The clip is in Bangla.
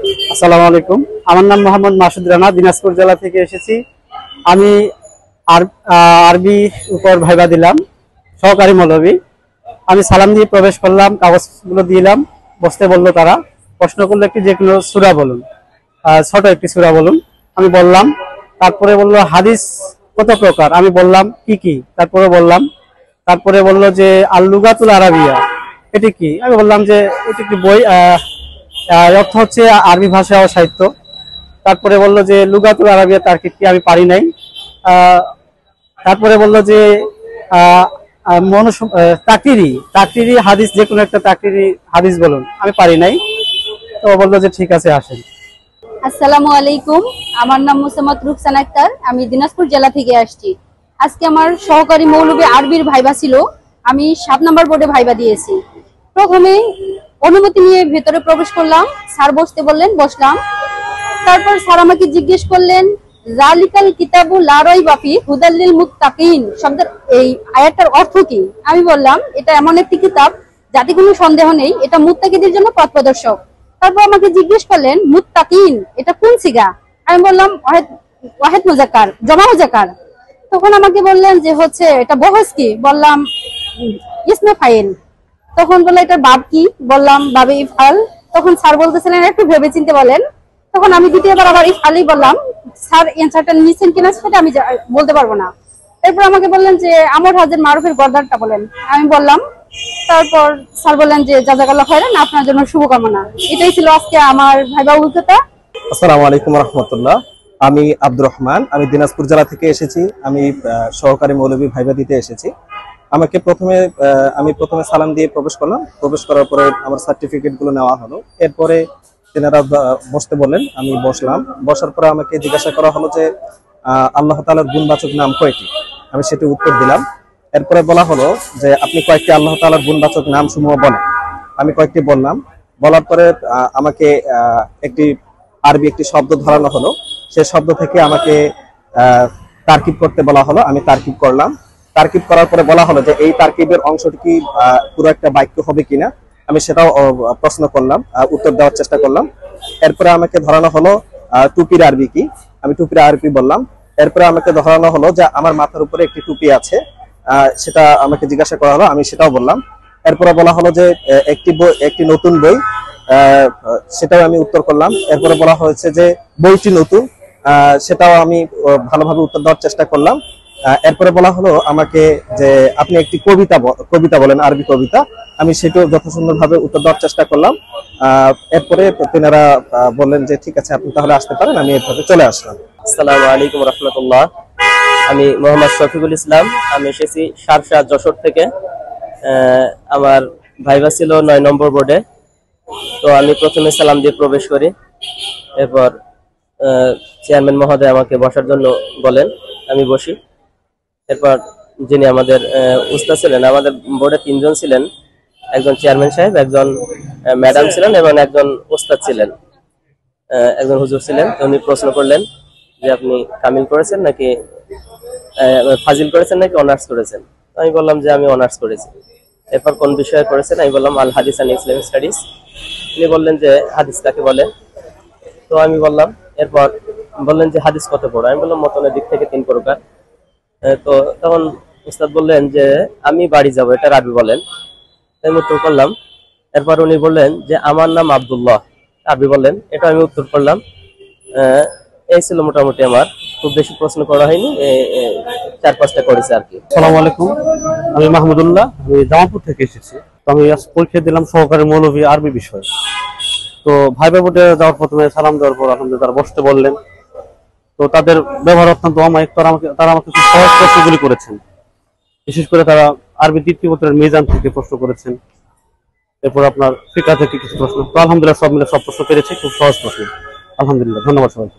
আসসালামু আলাইকুম। আমার নাম মোহাম্মদ মাসুদ রানা, দিনাজপুর জেলা থেকে এসেছি। আমি আরবি উপর ভাইবা দিলাম, সহকারী মৌলভী। আমি সালাম দিয়ে প্রবেশ করলাম, কাগজগুলো দিলাম, বসতে বললো তারা। প্রশ্ন করলো একটি যে কোনো সূরা বলুন, ছোট একটি সূরা বলুন। আমি বললাম। তারপরে বললো হাদিস কত প্রকার, আমি বললাম কি কি, তারপরে বললাম। তারপরে বললো যে আল লুগাতুল আরাবিয়া, এটি কি? আমি বললাম যে এটি একটি বই, অর্থ হচ্ছে আরবি ভাষা ও সাহিত্য। তারপরে বললো যে লুগাতুল আরাবিয়া তার্কিক কি, আমি পারি নাই। তারপরে বললো যে তাকরিরি হাদিস, যে কোনো একটা তাকরিরি হাদিস বলুন, আমি পারি নাই। তো বললো যে ঠিক আছে, আসেন। আসসালামু আলাইকুম, আমার নাম মুসাম্মদ রুকসানা আক্তার, আমি দিনাজপুর জেলা থেকে আসছি। আজকে আমার সহকারী মৌলভী আরবির ভাইবা ছিল। আমি 7 নম্বর বোর্ডে ভাইবা দিয়েছি। প্রথমে অনুমতি নিয়ে ভেতরে প্রবেশ করলাম, স্যার বসতে বললেন, বসলাম। তারপর স্যার আমাকে জিজ্ঞেস করলেন জালিকাল কিতাবু লা রাইবা ফি হুদাল লিল মুত্তাকিন শব্দের এই আয়াতটার অর্থ কি। আমি বললাম এটা এমন একটি কিতাব যাতে কোনো সন্দেহ নেই, এটা মুত্তাকিদের জন্য পথ প্রদর্শক। তারপর আমাকে জিজ্ঞেস করলেন মুত্তাকিন এটা কোন সিগা। আমি বললাম ওয়াহিদ মুজাক্কার, জমা মুজাক্কার। তখন আমাকে বললেন যে হচ্ছে এটা বহস কি, বললাম ইসমে ফাইল। তখন বললো এটার বাব কি, বললাম বাবে ইফআল। তখন স্যার বলতেছিলেন একটু ভেবে চিন্তে বলেন। তখন আমি দ্বিতীয়বার আবার ইফআলই বললাম। স্যার অ্যানসারটা নিছেন কিনা সেটা আমি বলতে পারবো না। এরপর আমাকে বললেন যে আমর হাজের মারুফের গর্দারটা বলেন, আমি বললাম। তারপর স্যার বললেন যে জাযাকাল্লাহ খাইরান, আপনার জন্য শুভকামনা। এটাই ছিল আজকে আমার ভাইবা অভিজ্ঞতা। আসসালামু আলাইকুম রাহমাতুল্লাহ। আমি আব্দুর রহমান, আমি দিনাজপুর জেলা থেকে এসেছি। আমি সহকারী মৌলভী ভাইবা দিতে এসেছি। আমি প্রথমে সালাম দিয়ে প্রবেশ করলাম। প্রবেশ করার পরে আমার সার্টিফিকেট গুলো নেওয়া হলো। এরপরে তেনারা বসতে বললেন, আমি বসলাম। বসার পরে আমাকে জিজ্ঞাসা করা হলো যে আল্লাহ তাআলার গুণবাচক নাম কয়টি। আমি সেটি উত্তর দিলাম। এরপরে বলা হলো যে আপনি কয়েকটি আল্লাহ তাআলার গুণবাচক নাম সমূহ বলেন। আমি কয়েকটি বললাম। বলার পরে আমাকে আরবি একটি শব্দ ধরানো হলো। সেই শব্দ থেকে আমাকে তারকিব করতে বলা হলো। আমি তারকিব করলাম। তারকিব করার পরে বলা হলো যে এই তারকিবের অংশটি কি পুরো একটা বাক্য হবে কিনা। আমি সেটাও প্রশ্ন করলাম, উত্তর দেওয়ার চেষ্টা করলাম। এরপরে আমাকে ধরানো হলো টুপির আরবি কি। আমি টুপির আরবি বললাম। এরপরে আমাকে ধরানো হলো যে আমার মাথার উপরে একটি টুপি আছে, সেটা আমাকে জিজ্ঞাসা করা হলো। আমি সেটাও বললাম। এরপরে বলা হলো যে একটি নতুন বই, সেটাও আমি উত্তর করলাম। এরপরে বলা হয়েছে যে বইটি নতুন, সেটাও আমি ভালোভাবে উত্তর দেওয়ার চেষ্টা করলাম। এরপরে বলা হলো আমাকে যে আপনি একটি কবিতা বলেন, আরবি কবিতা। আমি সেটাও যথাসুন্দরভাবে উত্তর দেওয়ার চেষ্টা করলাম। এরপরে তেনারা বললেন যে ঠিক আছে, আপনি তাহলে আসতে পারেন। আমি এরপরে চলে আসলাম। আসসালামু আলাইকুম রাহমাতুল্লাহ। আমি মোহাম্মদ শফিকুল ইসলাম, আমি এসেছি সারসা যশোর থেকে। আমার ভাইবা ছিল 9 নম্বর বোর্ডে। তো আমি প্রথমে সালাম দিয়ে প্রবেশ করি। এরপর চেয়ারম্যান মহোদয় আমাকে বসার জন্য বলেন, আমি বসি। এরপর যিনি আমাদের উস্তাদ ছিলেন, আমাদের বোর্ডে 3 জন ছিলেন, একজন চেয়ারম্যান সাহেব, একজন ম্যাডাম ছিলেন এবং একজন উস্তাদ ছিলেন, একজন হুজুর ছিলেন। উনি প্রশ্ন করলেন যে আপনি কামিল করেছেন নাকি ফাজিল করেছেন নাকি অনার্স করেছেন। আমি বললাম যে আমি অনার্স করেছি। এরপর কোন বিষয়ে করেছেন, আমি বললাম আল হাদিস এন্ড ইসলামিক স্টাডিজ। উনি বললেন যে হাদিস কাকে বলে। তো আমি বললাম। এরপর বললেন যে হাদিস কত বড়। আমি বললাম মতনের দিক থেকে 3 প্রকার। তো তখন উস্তাদ বললেন যে আমি বাড়ি যাব, এটা আরবি বলেন। আমি উত্তর করলাম। এরপর উনি বললেন যে আমার নাম আব্দুল্লাহ, আরবি বললেন, এটা আমি উত্তর করলাম। এই ছিল মোটামুটি, আমার খুব বেশি প্রশ্ন করা হয়নি, 4-5টা করেছে আর কি। আসসালামু আলাইকুম, আমি মাহমুদুল্লাহ, আমি জামালপুর থেকে এসেছি। তো আমি পরীক্ষা দিলাম সহকারী মৌলভী আরবি বিষয়। তো ভাইবা বোর্ডে যাওয়ার প্রথমে সালাম দেওয়ার পর আলহামদুলিল্লাহ তারা বসতে বললেন। তো তাদের ব্যবহার অত্যন্ত অমায়িক। তারা আমাকে খুব সহজ প্রশ্নগুলি করেছেন। বিশেষ করে তারা আরবি 3য় পত্রের মিজান থেকে প্রশ্ন করেছেন। এরপর আপনার ফিকহ থেকে কিছু প্রশ্ন। তো আলহামদুলিল্লাহ সব মিলে সব প্রশ্ন পেরেছি, খুব সহজ প্রশ্ন। আলহামদুলিল্লাহ, ধন্যবাদ সবাইকে।